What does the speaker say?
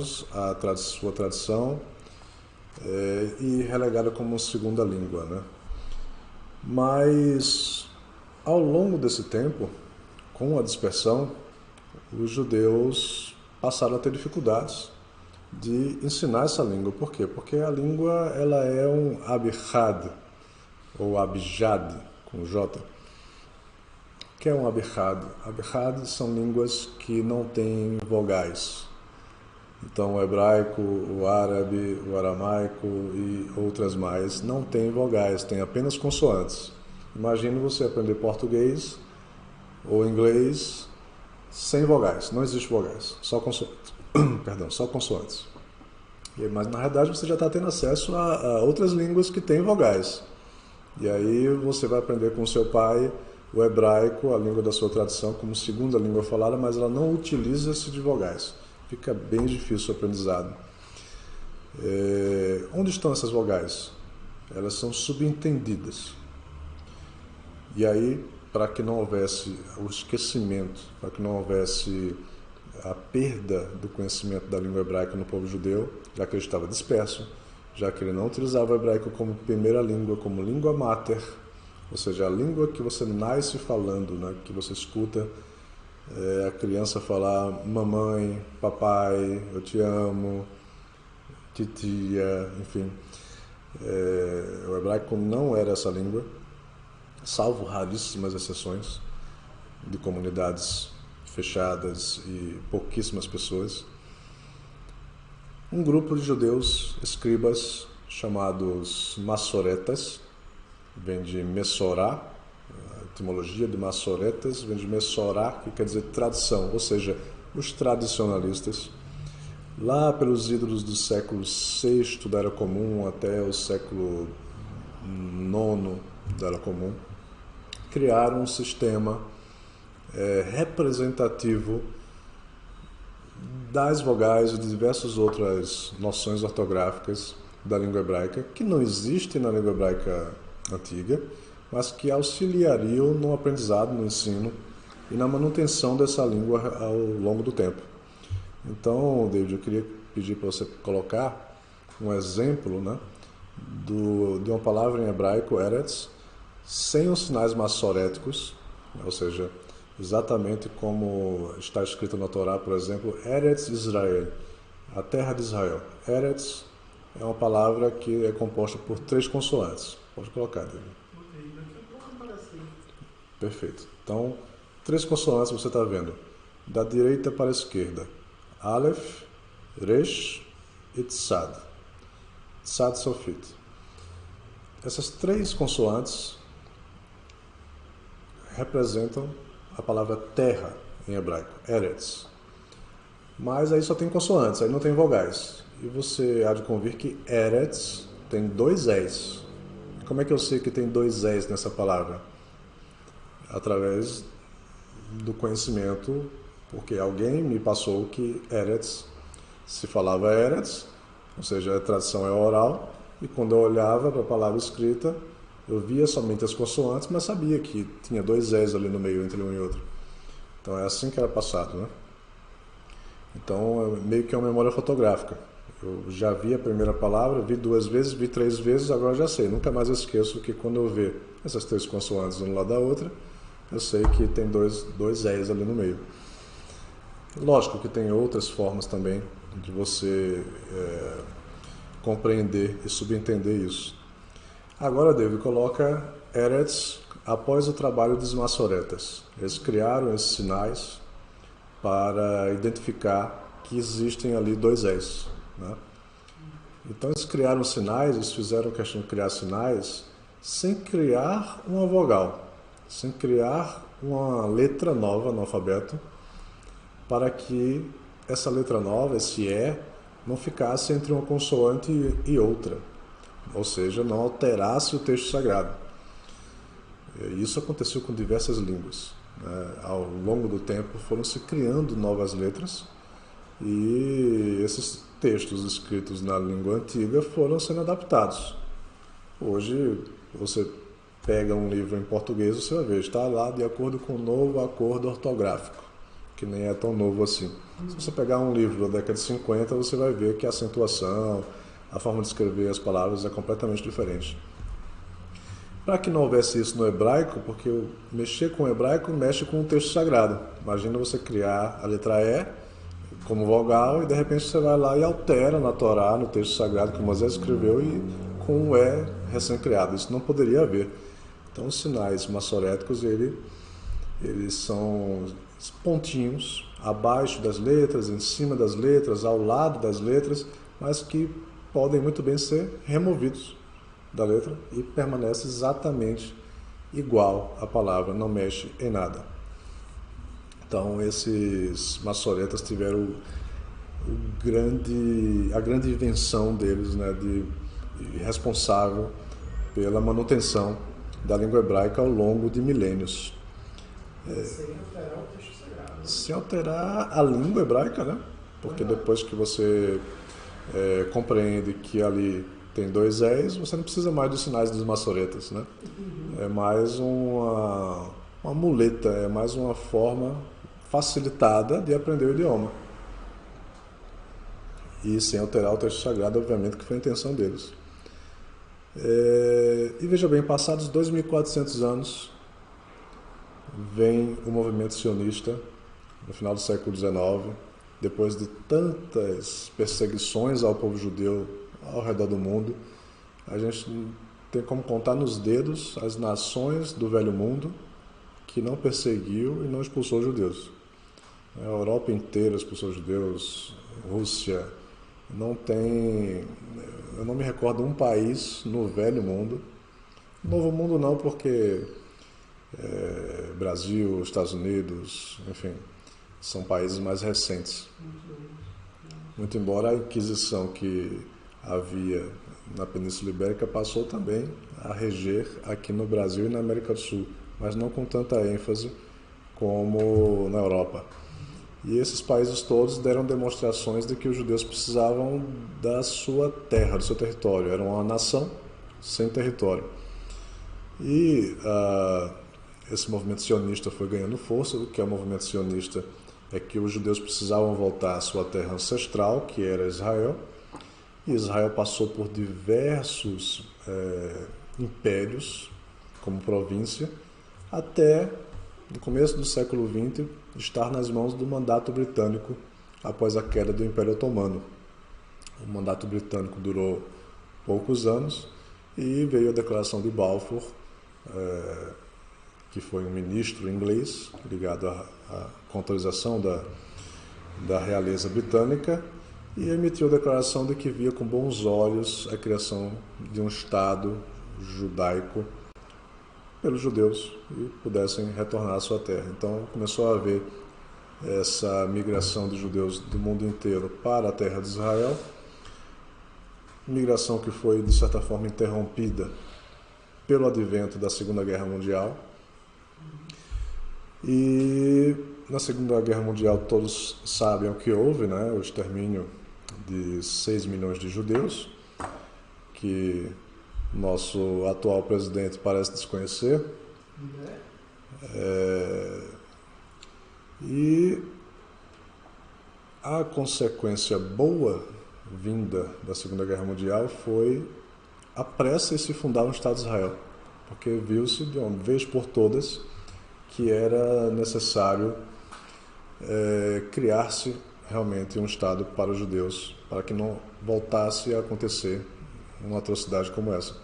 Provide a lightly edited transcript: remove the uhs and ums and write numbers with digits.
anos a sua tradição e relegada como segunda língua, né? Mas, ao longo desse tempo, com a dispersão, os judeus passaram a ter dificuldades de ensinar essa língua. Por quê? Porque a língua ela é um abjad, ou abjad, com J. O que é um abjad? Abjad são línguas que não têm vogais. Então, o hebraico, o árabe, o aramaico e outras mais não têm vogais, têm apenas consoantes. Imagine você aprender português ou inglês sem vogais, não existe vogais, só consoantes. Perdão, só consoantes. Mas na realidade você já está tendo acesso a outras línguas que têm vogais. E aí você vai aprender com o seu pai o hebraico, a língua da sua tradição, como segunda língua falada, mas ela não utiliza-se de vogais. Fica bem difícil o aprendizado. Onde estão essas vogais? Elas são subentendidas. E aí, para que não houvesse o esquecimento, para que não houvesse a perda do conhecimento da língua hebraica no povo judeu, já que ele estava disperso, já que ele não utilizava o hebraico como primeira língua, como língua mater, ou seja, a língua que você nasce falando, né, que você escuta a criança falar mamãe, papai, eu te amo, titia, enfim. O hebraico não era essa língua, salvo raríssimas exceções de comunidades fechadas e pouquíssimas pessoas. Um grupo de judeus escribas chamados massoretas, vem de Messorá, a etimologia de massoretas vem de Messorá, que quer dizer tradição, ou seja, os tradicionalistas. Lá pelos idos do século VI da Era Comum até o século IX da Era Comum, criaram um sistema representativo das vogais e de diversas outras noções ortográficas da língua hebraica, que não existem na língua hebraica antiga, mas que auxiliariam no aprendizado, no ensino e na manutenção dessa língua ao longo do tempo. Então, David, eu queria pedir para você colocar um exemplo, né, de uma palavra em hebraico, eretz, sem os sinais massoréticos, ou seja, exatamente como está escrito na Torá, por exemplo, Eretz Israel, a terra de Israel. Eretz é uma palavra que é composta por 3 consoantes. Pode colocar, David. Perfeito. Então, 3 consoantes você está vendo. Da direita para a esquerda. Aleph, Resh e Tzad. Tzad Sofit. Essas 3 consoantes representam a palavra terra em hebraico, Eretz. Mas aí só tem consoantes, aí não tem vogais. E você há de convir que Eretz tem 2 Es. Como é que eu sei que tem 2 Es nessa palavra? Através do conhecimento, porque alguém me passou que Eretz se falava Eretz, ou seja, a tradição é oral, e quando eu olhava para a palavra escrita, eu via somente as consoantes, mas sabia que tinha 2 Es ali no meio entre um e outro. Então é assim que era passado, né? Então é meio que uma memória fotográfica. Eu já vi a primeira palavra, vi 2 vezes, vi 3 vezes, agora já sei. Nunca mais esqueço que quando eu ver essas 3 consoantes uma lado da outra, eu sei que tem dois Es ali no meio. Lógico que tem outras formas também de você compreender e subentender isso. Agora, David, coloca Eretz após o trabalho dos massoretas. Eles criaram esses sinais para identificar que existem ali 2 Es, né? Então eles criaram sinais, eles fizeram questão de criar sinais sem criar uma vogal, sem criar uma letra nova no alfabeto, para que essa letra nova, esse E, não ficasse entre uma consoante e outra, ou seja, não alterasse o texto sagrado. Isso aconteceu com diversas línguas, né? Ao longo do tempo foram se criando novas letras e esses textos escritos na língua antiga foram sendo adaptados. Hoje, você pega um livro em português, você vai ver, está lá de acordo com o novo acordo ortográfico, que nem é tão novo assim. Se você pegar um livro da década de 50, você vai ver que a acentuação, a forma de escrever as palavras é completamente diferente. Para que não houvesse isso no hebraico, porque mexer com o hebraico mexe com o texto sagrado. Imagina você criar a letra E como vogal e de repente você vai lá e altera na Torá, no texto sagrado que Moisés escreveu, e com o E recém-criado. Isso não poderia haver. Então os sinais massoréticos eles são pontinhos abaixo das letras, em cima das letras, ao lado das letras, mas que podem muito bem ser removidos da letra e permanece exatamente igual à palavra, não mexe em nada. Então esses maçoretas tiveram a grande invenção deles, né, de responsável pela manutenção da língua hebraica ao longo de milênios. Sem alterar o texto sagrado. Sem alterar a língua hebraica, né? Porque depois que você compreende que ali tem dois és, você não precisa mais dos sinais dos maçoretas, né? É mais uma muleta, é mais uma forma facilitada de aprender o idioma. E sem alterar o texto sagrado, obviamente, que foi a intenção deles. E veja bem, passados 2.400 anos, vem o movimento sionista, no final do século XIX, depois de tantas perseguições ao povo judeu ao redor do mundo. A gente tem como contar nos dedos as nações do velho mundo que não perseguiu e não expulsou os judeus. A Europa inteira expulsou judeus, Rússia, eu não me recordo um país no velho mundo, novo mundo não, porque Brasil, Estados Unidos, enfim, são países mais recentes. Muito embora a Inquisição que havia na Península Ibérica passou também a reger aqui no Brasil e na América do Sul, mas não com tanta ênfase como na Europa. E esses países todos deram demonstrações de que os judeus precisavam da sua terra, do seu território. Era uma nação sem território. E esse movimento sionista foi ganhando força. O que é o movimento sionista? É que os judeus precisavam voltar à sua terra ancestral, que era Israel. E Israel passou por diversos impérios como província, até no começo do século XX estar nas mãos do mandato britânico após a queda do Império Otomano. O mandato britânico durou poucos anos e veio a Declaração de Balfour, que foi um ministro inglês ligado com autorização da realeza britânica, e emitiu a declaração de que via com bons olhos a criação de um Estado judaico pelos judeus e pudessem retornar à sua terra. Então começou a haver essa migração de judeus do mundo inteiro para a terra de Israel, migração que foi de certa forma interrompida pelo advento da Segunda Guerra Mundial. E na Segunda Guerra Mundial todos sabem o que houve, né? O extermínio de 6 milhões de judeus, que nosso atual presidente parece desconhecer. E a consequência boa vinda da Segunda Guerra Mundial foi a pressa em se fundar um Estado de Israel, porque viu-se de uma vez por todas que era necessário criar-se realmente um Estado para os judeus, para que não voltasse a acontecer uma atrocidade como essa.